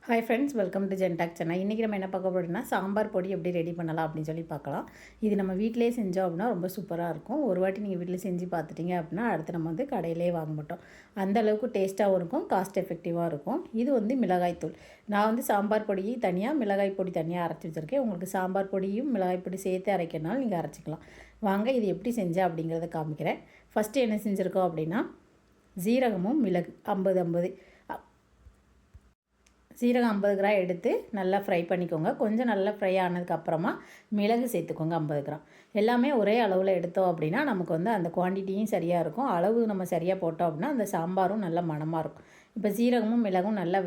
Hi friends, welcome to ஜென்டாக் channel. இன்றைக்கி நம்ம என்ன பார்க்க போகிறோம்னா சாம்பார் பொடி எப்படி ரெடி பண்ணலாம் அப்படின்னு சொல்லி பார்க்கலாம். இது நம்ம வீட்டிலே செஞ்சோம் அப்படின்னா ரொம்ப சூப்பராக இருக்கும். ஒரு வாட்டி நீங்கள் வீட்டில் செஞ்சு பார்த்துட்டிங்க அப்படின்னா அடுத்து நம்ம வந்து கடையிலே வாங்க மாட்டோம். அந்த அளவுக்கு டேஸ்ட்டாகவும் இருக்கும், காஸ்ட் எஃபெக்டிவாக இருக்கும். இது வந்து மிளகாய்த்தூள். நான் வந்து சாம்பார் பொடி தனியாக, மிளகாய் பொடி தனியாக அரைச்சி வச்சுருக்கேன். உங்களுக்கு சாம்பார் பொடியும் மிளகாய் பொடி சேர்த்து அரைக்கிறனால நீங்கள் அரைச்சிக்கலாம். வாங்க இது எப்படி செஞ்சேன் அப்படிங்கிறத காமிக்கிறேன். ஃபஸ்ட்டு என்ன செஞ்சுருக்கோம் அப்படின்னா ஜீரகமும் மிளகு 50-50 சீரகம் 50 கிராம் எடுத்து நல்லா ஃப்ரை பண்ணிக்கோங்க. கொஞ்சம் நல்லா ஃப்ரை ஆனதுக்கப்புறமா மிளகு சேர்த்துக்கோங்க 50 கிராம். எல்லாமே ஒரே அளவில் எடுத்தோம் அப்படின்னா நமக்கு வந்து அந்த குவான்டிட்டியும் சரியாக இருக்கும். அளவு நம்ம சரியாக போட்டோம் அப்படின்னா அந்த சாம்பாரும் நல்ல மணமாக இருக்கும். இப்போ சீரகமும் மிளகும் நல்லா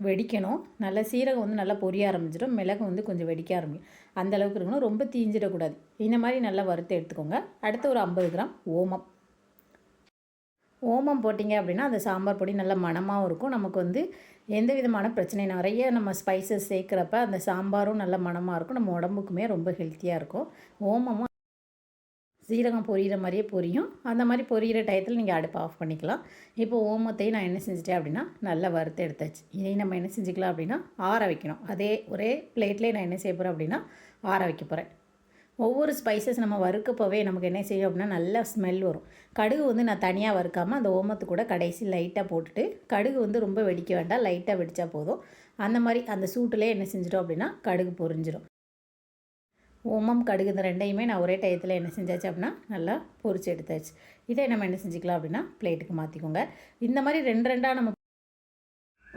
வெடிக்கணும். நல்லா சீரகம் வந்து நல்லா பொரிய ஆரம்பிச்சிடும், மிளகு வந்து கொஞ்சம் வெடிக்க ஆரம்பிக்கும். அந்தளவுக்கு இருக்கணும், ரொம்ப தீஞ்சிடக்கூடாது. இந்த மாதிரி நல்லா வறுத்து எடுத்துக்கோங்க. அடுத்து ஒரு 50 கிராம் ஓமம் போட்டிங்க அப்படின்னா அந்த சாம்பார் பொடி நல்ல மணமாகவும் இருக்கும். நமக்கு வந்து எந்த விதமான பிரச்சனை, நிறைய நம்ம ஸ்பைசஸ் சேர்க்குறப்ப அந்த சாம்பாரும் நல்ல மணமாக இருக்கும். நம்ம உடம்புக்குமே ரொம்ப ஹெல்த்தியாக இருக்கும். ஓமமும் சீரகம் பொரியிற மாதிரியே பொரியும். அந்த மாதிரி பொரியிற டயத்தில் நீங்கள் அடுப்பை ஆஃப் பண்ணிக்கலாம். இப்போ ஓமத்தையும் நான் என்ன செஞ்சுட்டேன் அப்படின்னா நல்லா வறுத்து எடுத்தாச்சு. இதையும் நம்ம என்ன செஞ்சுக்கலாம் அப்படின்னா ஆற வைக்கணும். அதே ஒரே பிளேட்லேயே நான் என்ன செய்ய போகிறேன் அப்படின்னா ஆற வைக்க போகிறேன். ஒவ்வொரு ஸ்பைசஸ் நம்ம வறுக்கப்போவே நமக்கு என்ன செய்யும் அப்படின்னா நல்ல ஸ்மெல் வரும். கடுகு வந்து நான் தனியாக வறுக்காமல் அந்த ஓமத்து கூட கடைசி லைட்டாக போட்டுட்டு, கடுகு வந்து ரொம்ப வெடிக்க வேண்டாம், லைட்டாக வெடித்தா போதும். அந்த மாதிரி அந்த சூட்டிலே என்ன செஞ்சிட்டோம் அப்படின்னா கடுகு பொரிஞ்சிடும். ஓமம், கடுகு இந்த ரெண்டையுமே நான் ஒரே டயத்தில் என்ன செஞ்சாச்சு அப்படின்னா நல்லா பொரிச்சு எடுத்தாச்சு. இதை நம்ம என்ன செஞ்சுக்கலாம் அப்படின்னா பிளேட்டுக்கு மாற்றிக்கோங்க. இந்த மாதிரி ரெண்டாக நம்ம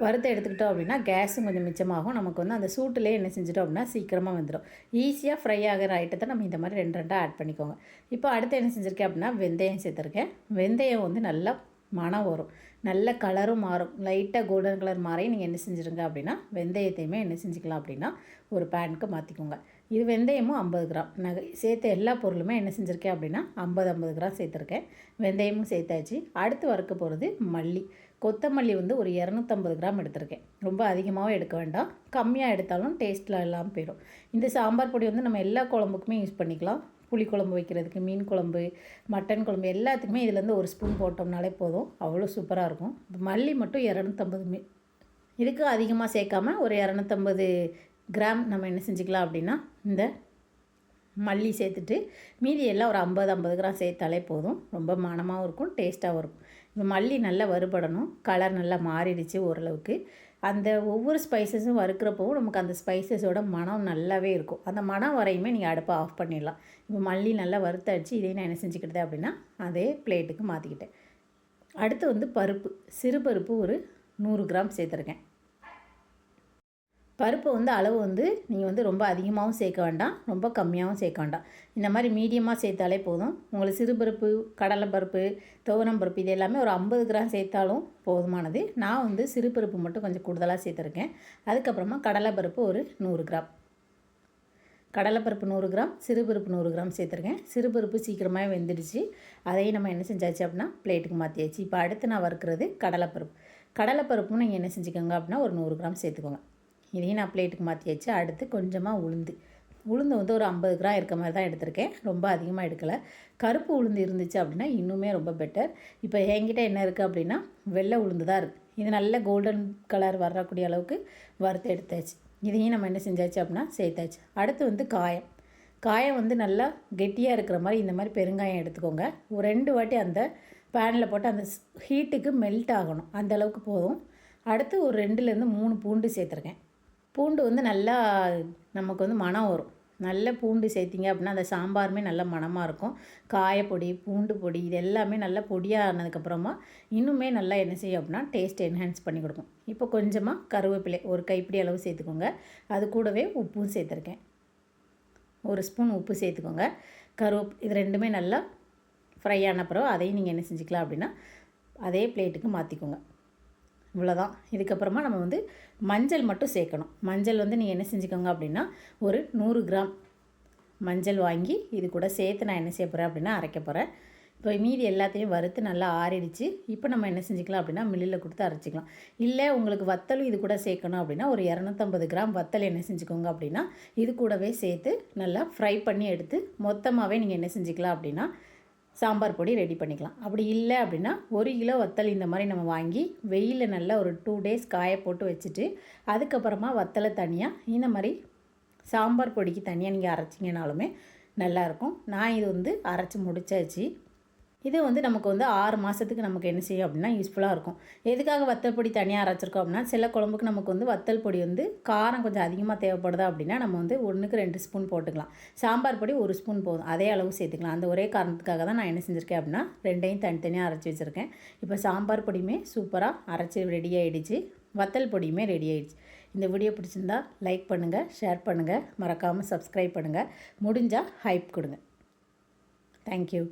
வறுத்து எடுத்துக்கிட்டோம் அப்படின்னா கேஸும் கொஞ்சம் மிச்சமாகும். நமக்கு வந்து அந்த சூட்டிலே என்ன செஞ்சிட்டோம் அப்படின்னா சீக்கிரமாக வந்துடும். ஈஸியாக ஃப்ரை ஆகிற ஐட்டத்தை நம்ம இந்த மாதிரி ரெண்டாக ஆட் பண்ணிக்கோங்க. இப்போ அடுத்து என்ன செஞ்சுருக்கேன் அப்படின்னா வெந்தயம் சேர்த்துருக்கேன். வெந்தயம் வந்து நல்லா மணம் வரும், நல்ல கலரும் மாறும். லைட்டாக கோல்டன் கலர் மாறி நீங்கள் என்ன செஞ்சுருங்க அப்படின்னா வெந்தயத்தையுமே என்ன செஞ்சுக்கலாம் அப்படின்னா ஒரு பேனுக்கு மாற்றிக்கோங்க. இது வெந்தயமும் 50 கிராம் நான் சேர்த்த எல்லா பொருளுமே என்ன செஞ்சுருக்கேன் அப்படின்னா 50 கிராம் சேர்த்துருக்கேன். வெந்தயமும் சேர்த்தாச்சு. அடுத்து வறுக்க போகிறது மல்லி. கொத்தமல்லி வந்து ஒரு 250 கிராம் எடுத்திருக்கேன். ரொம்ப அதிகமாகவும் எடுக்க வேண்டாம், கம்மியாக எடுத்தாலும் டேஸ்ட்டில் எல்லாம் போயிடும். இந்த சாம்பார் பொடி வந்து நம்ம எல்லா குழம்புக்குமே யூஸ் பண்ணிக்கலாம். புளிக்குழம்பு வைக்கிறதுக்கு, மீன் குழம்பு, மட்டன் குழம்பு எல்லாத்துக்குமே இதுலேருந்து ஒரு ஸ்பூன் போட்டோம்னாலே போதும், அவ்வளோ சூப்பராக இருக்கும். மல்லி மட்டும் 250 இதுக்கு அதிகமாக சேர்க்காம ஒரு 250 கிராம் நம்ம என்ன செஞ்சுக்கலாம் அப்படின்னா இந்த மல்லி சேர்த்துட்டு மீதி எல்லாம் ஒரு 50 கிராம் சேர்த்தாலே போதும். ரொம்ப மணமாகவும் இருக்கும், டேஸ்ட்டாகவும் இருக்கும். இப்போ மல்லி நல்லா வறுபடணும், கலர் நல்லா மாறிடுச்சு ஓரளவுக்கு. அந்த ஒவ்வொரு ஸ்பைசஸும் வறுக்கிறப்பவும் நமக்கு அந்த ஸ்பைசஸோட மனம் நல்லாவே இருக்கும். அந்த மனம் வரையுமே நீங்கள் அடுப்பை ஆஃப் பண்ணிடலாம். இப்போ மல்லி நல்லா வறுத்தாச்சு. இதையும் நான் என்ன செஞ்சுக்கிட்டேன் அப்படின்னா அதே பிளேட்டுக்கு மாற்றிக்கிட்டேன். அடுத்து வந்து பருப்பு, சிறுபருப்பு ஒரு 100 கிராம் சேர்த்துருக்கேன். பருப்பு வந்து அளவு வந்து நீங்கள் வந்து ரொம்ப அதிகமாகவும் சேர்க்க வேண்டாம், ரொம்ப கம்மியாகவும் சேர்க்க வேண்டாம். இந்த மாதிரி மீடியமாக சேர்த்தாலே போதும். உங்களுக்கு சிறுபருப்பு, கடலைப்பருப்பு, துவரம்பருப்பு இது எல்லாமே ஒரு 50 கிராம் சேர்த்தாலும் போதுமானது. நான் வந்து சிறுபருப்பு மட்டும் கொஞ்சம் கூடுதலாக சேர்த்துருக்கேன். அதுக்கப்புறமா கடலைப்பருப்பு ஒரு 100 கிராம், கடலைப்பருப்பு 100 கிராம், சிறுபருப்பு 100 கிராம் சேர்த்துருக்கேன். சிறுபருப்பு சீக்கிரமாக வெந்துடுச்சு. அதையும் நம்ம என்ன செஞ்சாச்சு அப்படின்னா பிளேட்டுக்கு மாற்றியாச்சு. இப்போ அடுத்து நான் வறுக்கிறது கடலைப்பருப்பு. கடலைப்பருப்பும் நீங்கள் என்ன செஞ்சுக்கோங்க அப்படின்னா ஒரு 100 கிராம் சேர்த்துக்கோங்க. இதையும் நான் பிளேட்டுக்கு மாற்றியாச்சு. அடுத்து கொஞ்சமாக உளுந்து வந்து ஒரு 50 கிராம் இருக்க மாதிரி தான் எடுத்திருக்கேன், ரொம்ப அதிகமாக எடுக்கலை. கருப்பு உளுந்து இருந்துச்சு அப்படின்னா இன்னுமே ரொம்ப பெட்டர். இப்போ என்கிட்ட என்ன இருக்குது அப்படின்னா வெள்ளை உளுந்து தான் இருக்குது. இது நல்ல கோல்டன் கலர் வரக்கூடிய அளவுக்கு வறுத்து எடுத்தாச்சு. இதையும் நம்ம என்ன செஞ்சாச்சு அப்படின்னா சேர்த்தாச்சு. அடுத்து வந்து காயம் வந்து நல்லா கெட்டியாக இருக்கிற மாதிரி இந்த மாதிரி பெருங்காயம் எடுத்துக்கோங்க. ஒரு 2 வாட்டி அந்த பேனில் போட்டு அந்த ஹீட்டுக்கு மெல்ட் ஆகணும், அந்த அளவுக்கு போதும். அடுத்து ஒரு 2லேருந்து 3 பூண்டு சேர்த்துருக்கேன். பூண்டு வந்து நல்லா நமக்கு வந்து மணம் வரும். நல்ல பூண்டு சேர்த்திங்க அப்படின்னா அந்த சாம்பாருமே நல்ல மணமாக இருக்கும். காயப்பொடி, பூண்டு பொடி இது எல்லாமே நல்லா பொடியாக ஆனதுக்கப்புறமா இன்னுமே நல்லா என்ன செய்யும் அப்படின்னா டேஸ்ட் என்ஹான்ஸ் பண்ணி கொடுக்கும். இப்போ கொஞ்சமாக கருவேப்பிலை ஒரு கைப்பிடி அளவு சேர்த்துக்கோங்க. அது கூடவே உப்பும் சேர்த்துருக்கேன். 1 ஸ்பூன் உப்பு சேர்த்துக்கோங்க. இது ரெண்டுமே நல்லா ஃப்ரை ஆன பிறகு அதையும் நீங்கள் என்ன செஞ்சுக்கலாம் அப்படின்னா அதே பிளேட்டுக்கு மாற்றிக்கோங்க. இவ்வளோதான். இதுக்கப்புறமா நம்ம வந்து மஞ்சள் மட்டும் சேர்க்கணும். மஞ்சள் வந்து நீங்கள் என்ன செஞ்சுக்கோங்க அப்படின்னா ஒரு 100 கிராம் மஞ்சள் வாங்கி இது கூட சேர்த்து நான் என்ன செய்ய போகிறேன் அப்படின்னா அரைக்க போகிறேன். இப்போ மீதி எல்லாத்தையும் வறுத்து நல்லா ஆறிடுச்சு. இப்போ நம்ம என்ன செஞ்சுக்கலாம் அப்படின்னா மில்லில் கொடுத்து அரைச்சிக்கலாம். இல்லை உங்களுக்கு வத்தலும் இது கூட சேர்க்கணும் அப்படின்னா ஒரு 250 கிராம் வத்தல் என்ன செஞ்சுக்கோங்க அப்படின்னா இது கூடவே சேர்த்து நல்லா ஃப்ரை பண்ணி எடுத்து மொத்தமாகவே நீங்கள் என்ன செஞ்சுக்கலாம் அப்படின்னா சாம்பார் பொடி ரெடி பண்ணிக்கலாம். அப்படி இல்லை அப்படின்னா 1 கிலோ வத்தல் இந்த மாதிரி நம்ம வாங்கி வெயிலில் நல்லா ஒரு 2 டேஸ் காய போட்டு வச்சுட்டு அதுக்கப்புறமா வத்தலை தனியாக இந்த மாதிரி சாம்பார் பொடிக்கு தனியாக நீங்கள் அரைச்சிங்கனாலுமே நல்லாயிருக்கும். நான் இது வந்து அரைச்சி முடிச்சாச்சு. இது வந்து நமக்கு வந்து 6 மாதத்துக்கு நமக்கு என்ன செய்யும் அப்படின்னா யூஸ்ஃபுல்லாக இருக்கும். எதுக்காக வத்தல் பொடி தனியாக அரைச்சிருக்கோம் அப்படின்னா, சில குழம்புக்கு நமக்கு வந்து வத்தல் பொடி வந்து காரம் கொஞ்சம் அதிகமாக தேவைப்படுதா அப்படின்னா நம்ம வந்து 1க்கு 2 ஸ்பூன் போட்டுக்கலாம். சாம்பார் பொடி 1 ஸ்பூன் போதும், அதே அளவு சேர்த்துக்கலாம். அந்த ஒரே காரணத்துக்காக தான் நான் என்ன செஞ்சுருக்கேன் அப்படின்னா 2யும் தனித்தனியாக அரைச்சி வச்சுருக்கேன். இப்போ சாம்பார் பொடியுமே சூப்பராக அரைச்சி ரெடி ஆகிடுச்சு, வத்தல் பொடியுமே ரெடி ஆகிடுச்சு. இந்த வீடியோ பிடிச்சிருந்தா லைக் பண்ணுங்கள், ஷேர் பண்ணுங்கள், மறக்காமல் சப்ஸ்கிரைப் பண்ணுங்கள், முடிஞ்சால் ஹைப் கொடுங்க. தேங்க்யூ.